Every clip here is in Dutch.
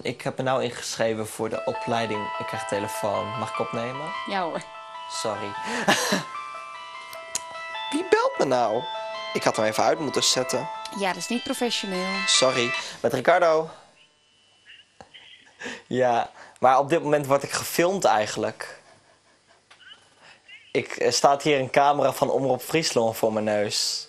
Ik heb me nou ingeschreven voor de opleiding. Ik krijg telefoon. Mag ik opnemen? Ja hoor. Sorry. Wie belt me nou? Ik had hem even uit moeten zetten. Ja, dat is niet professioneel. Sorry. Met Ricardo. Ja, maar op dit moment word ik gefilmd eigenlijk. Er staat hier een camera van Omroep Friesland voor mijn neus.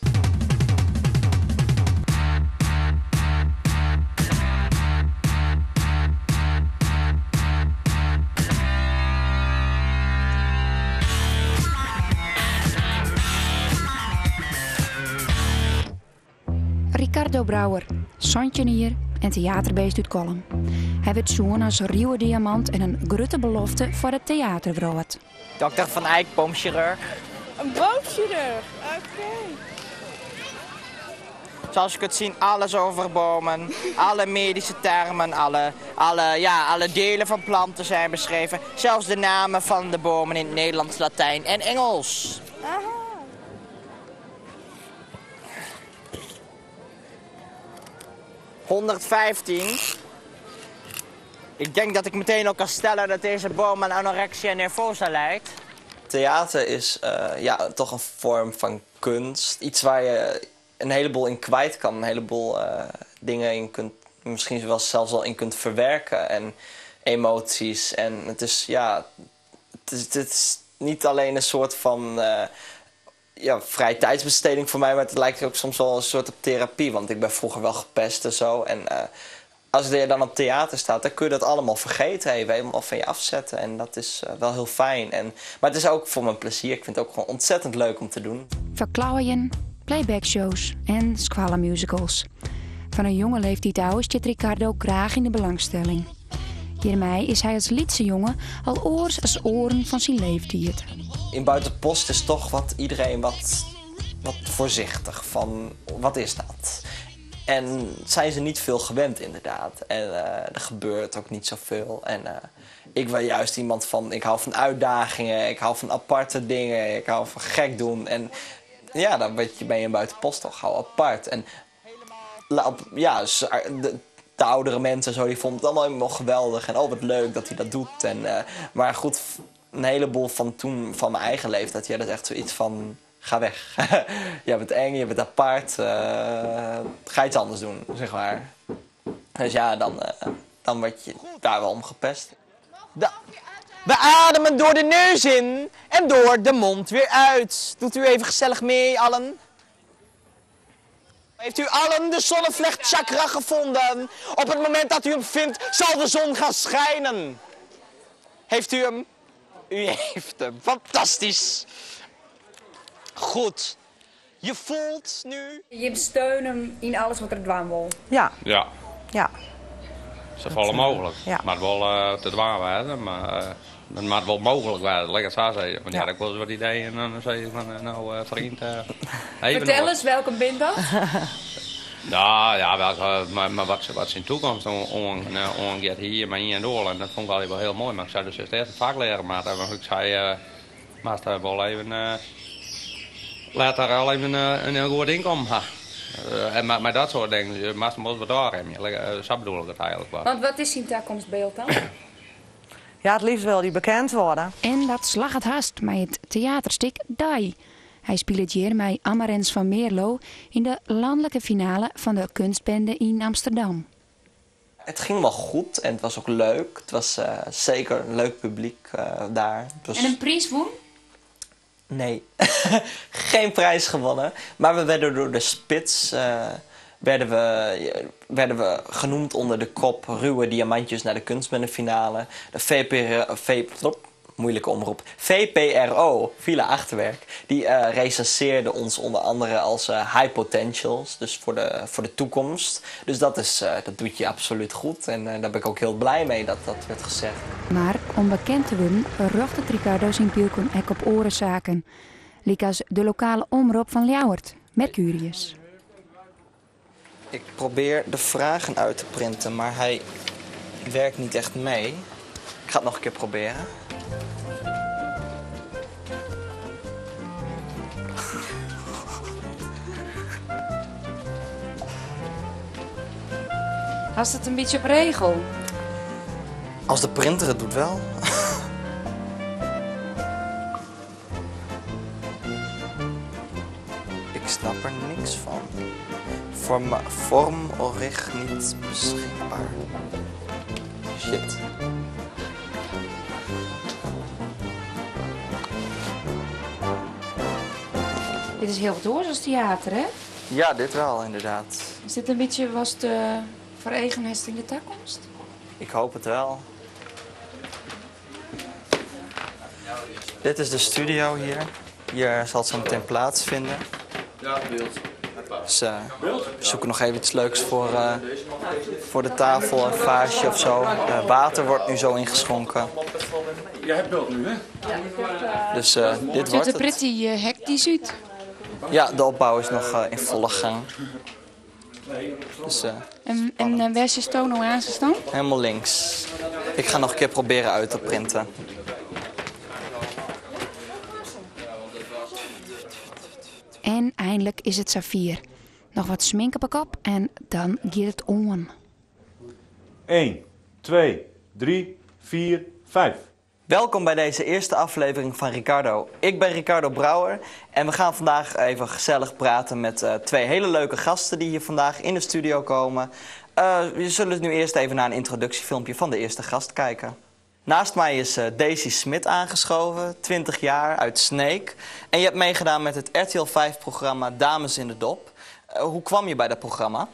Ricardo Brouwer, zandjenier en theaterbeest uit Kolm. Hij werd zoon als ruwe diamant en een grote belofte voor het theaterwereld. Dokter Van Eyck, boomchirurg. Een boomchirurg? Oké. Zoals je kunt zien, alles over bomen. Alle medische termen, alle delen van planten zijn beschreven. Zelfs de namen van de bomen in het Nederlands, Latijn en Engels. Aha. ...115. Ik denk dat ik meteen ook kan stellen dat deze boom aan anorexia nervosa lijdt. Theater is toch een vorm van kunst. Iets waar je een heleboel in kwijt kan. Een heleboel dingen in kunt, misschien wel zelfs al in kunt verwerken. En emoties. En het is niet alleen een soort van... vrije tijdsbesteding voor mij, maar het lijkt ook soms wel een soort op therapie. Want ik ben vroeger wel gepest en zo. En als je dan op theater staat, dan kun je dat allemaal vergeten. Even helemaal van je afzetten. En dat is wel heel fijn. Maar het is ook voor mijn plezier. Ik vind het ook gewoon ontzettend leuk om te doen. Verklauwen, playbackshows en squallenmusicals. Van een jonge leeftijd oud zit Ricardo graag in de belangstelling. Hiermee is hij als liedse jongen al oors als oren van zijn leeftijd. In Buitenpost is toch iedereen wat voorzichtig van wat is dat? En zijn ze niet veel gewend inderdaad. En er gebeurt ook niet zoveel. En ik ben juist iemand van, ik hou van uitdagingen, ik hou van aparte dingen, ik hou van gek doen. En ja, dan ben je in Buitenpost toch gauw apart. En de oudere mensen zo, die vonden het allemaal helemaal geweldig. En wat leuk dat hij dat doet. Maar goed, een heleboel van toen, van mijn eigen leeftijd, dat is echt zoiets van... Ga weg. Je bent eng, je bent apart. Ga iets anders doen, zeg maar. Dus ja, dan word je daar wel om gepest. We ademen door de neus in en door de mond weer uit. Doet u even gezellig mee, allen. Heeft u allen de zonnevlechtchakra gevonden? Op het moment dat u hem vindt, zal de zon gaan schijnen. Heeft u hem? U heeft hem. Fantastisch. Goed. Je voelt nu... Je steunt hem in alles wat er dwaan wil. Ja. Ja, Ja. zo vol mogelijk. Ja. Maar wel te dwaan worden, maar het moet wel mogelijk worden, lekker zo zeggen. Want ja, ik was wat idee en dan zei je van, vriend, even Vertel nog eens, welke bent dat? Nou ja, maar wat zijn toekomst ongeveer hier, maar hier en door. En dat vond ik altijd wel heel mooi. Maar ik zou dus eerst het vak leren, maar ik zei, maar het wel even... Laat daar al even een goed inkomen hebben. Maar dat soort dingen, je moet wat doorhebben. Zo bedoel ik het eigenlijk wel. Want wat is zijn toekomstbeeld dan? Ja, het liefst wil die bekend worden. En dat slag het haast met het theaterstuk Dai. Hij speelt hier met Amarens van Meerlo in de landelijke finale van de kunstbende in Amsterdam. Het ging wel goed en het was ook leuk. Het was zeker een leuk publiek daar. En een prijs won? Nee, geen prijs gewonnen. Maar we werden door de Spits werden we genoemd onder de kop ruwe diamantjes naar de kunstbendefinale. De moeilijke omroep. VPRO, Villa Achterwerk, die recenseerde ons onder andere als high potentials, dus voor de toekomst. Dus dat doet je absoluut goed en daar ben ik ook heel blij mee dat dat werd gezegd. Maar om bekend te worden, rocht het Ricardo zijn pielkoen ook op orenzaken. Liek als de lokale omroep van Ljouwert, Mercurius. Ik probeer de vragen uit te printen, maar hij werkt niet echt mee. Ik ga het nog een keer proberen. Had het een beetje op regel? Als de printer het doet wel. Ik snap er niks van. Vormorig niet beschikbaar. Shit. Dit is heel wat hoor, als theater, hè? Ja, dit wel, inderdaad. Is dit een beetje was de veregenheid in de toekomst? Ik hoop het wel. Dit is de studio hier. Hier zal het zo meteen plaatsvinden. Ja, beeld. Dus we zoeken nog even iets leuks voor de tafel, een vaasje of zo. Water wordt nu zo ingeschonken. Jij hebt beeld nu, hè? Dus dit Het wordt ziet er het. pretty hectisch uit. Ja, de opbouw is nog in volle gang. Dus En waar is je stono aangestaan? helemaal links. Ik ga nog een keer proberen uit te printen. En eindelijk is het Safir. Nog wat smink op de kop en dan gaat het on. 1, 2, 3, 4, 5. Welkom bij deze eerste aflevering van Ricardo. Ik ben Ricardo Brouwer en we gaan vandaag even gezellig praten met twee hele leuke gasten die hier vandaag in de studio komen. We zullen nu eerst even naar een introductiefilmpje van de eerste gast kijken. Naast mij is Daisy Smit aangeschoven, 20 jaar, uit Sneek. En je hebt meegedaan met het RTL 5-programma Dames in de Dop. Hoe kwam je bij dat programma?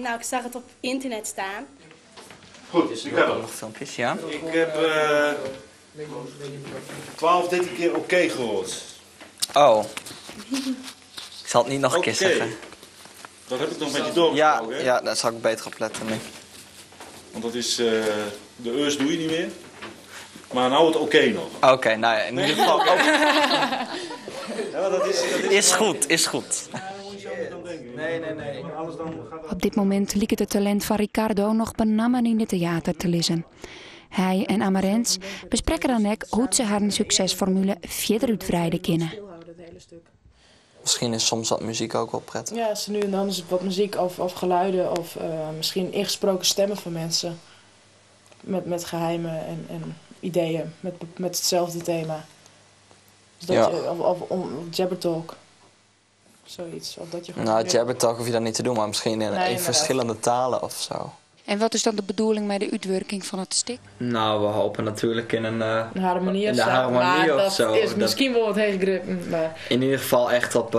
Nou, ik zag het op internet staan. Goed, ik heb Nog filmpjes, ja. Ik heb 12, 13 keer oké gehoord. Oh. Ik zal het niet nog een keer Oké. zeggen. Dat heb ik nog met je Ja, doorgesproken, hè? ja, daar zal ik beter op letten nu. Want dat is, de eus doe je niet meer. Maar nou het oké nog. Oké, nou ja, in ieder geval... ook- Ja, maar dat Is goed, is goed. Nee. Alles dan gaat Op dit moment liep het talent van Ricardo nog benammen in het theater te lezen. Hij en Amarens bespreken dan ook hoe ze haar succesformule verder uitbreiden kunnen. Misschien is soms wat muziek ook wel prettig. Ja, nu en dan is het wat muziek of geluiden of misschien ingesproken stemmen van mensen. Met geheimen en ideeën, met hetzelfde thema. Dus dat Ja. je, of jabbertalk. Zoiets. Of dat je gewoon Nou, Jabbertalk hoef je dat niet te doen, maar misschien in inderdaad. verschillende talen of zo. En wat is dan de bedoeling met de uitwerking van het stuk? Nou, we hopen natuurlijk in een... een harmonie in of de zo. harmonie Maar of dat zo. is Dat- misschien wel wat heen gegrepen. Maar In ieder geval echt op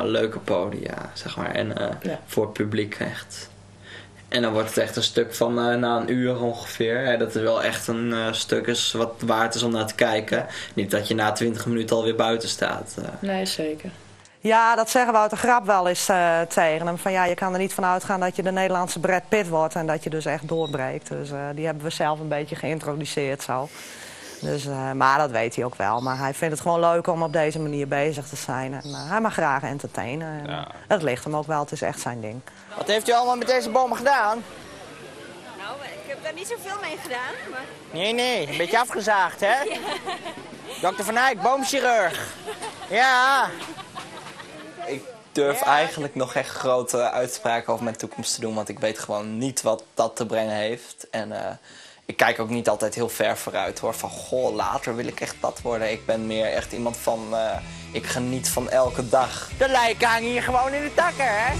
leuke podia, zeg maar. En Ja. voor het publiek echt. En dan wordt het echt een stuk van na een uur ongeveer. Hè, dat het wel echt een stuk is wat waard is om naar te kijken. Niet dat je na 20 minuten alweer buiten staat. nee, zeker. Ja, dat zeggen we uit de grap wel eens tegen hem. Van ja, je kan er niet van uitgaan dat je de Nederlandse Brad Pitt wordt en dat je dus echt doorbreekt. Dus die hebben we zelf een beetje geïntroduceerd zo. Dus, maar dat weet hij ook wel. Maar hij vindt het gewoon leuk om op deze manier bezig te zijn. En hij mag graag entertainen. En, dat ligt hem ook wel, het is echt zijn ding. Wat heeft u allemaal met deze bomen gedaan? Nou, ik heb daar niet zoveel mee gedaan. Maar... Nee, een beetje afgezaagd, hè? Dr. Van Eyck, boomchirurg. Ja. Ik durf eigenlijk nog echt grote uitspraken over mijn toekomst te doen, want ik weet gewoon niet wat dat te brengen heeft. En ik kijk ook niet altijd heel ver vooruit, hoor. Van, goh, later wil ik echt dat worden. Ik ben meer echt iemand van, ik geniet van elke dag. De lijken hangen hier gewoon in de takken, hè?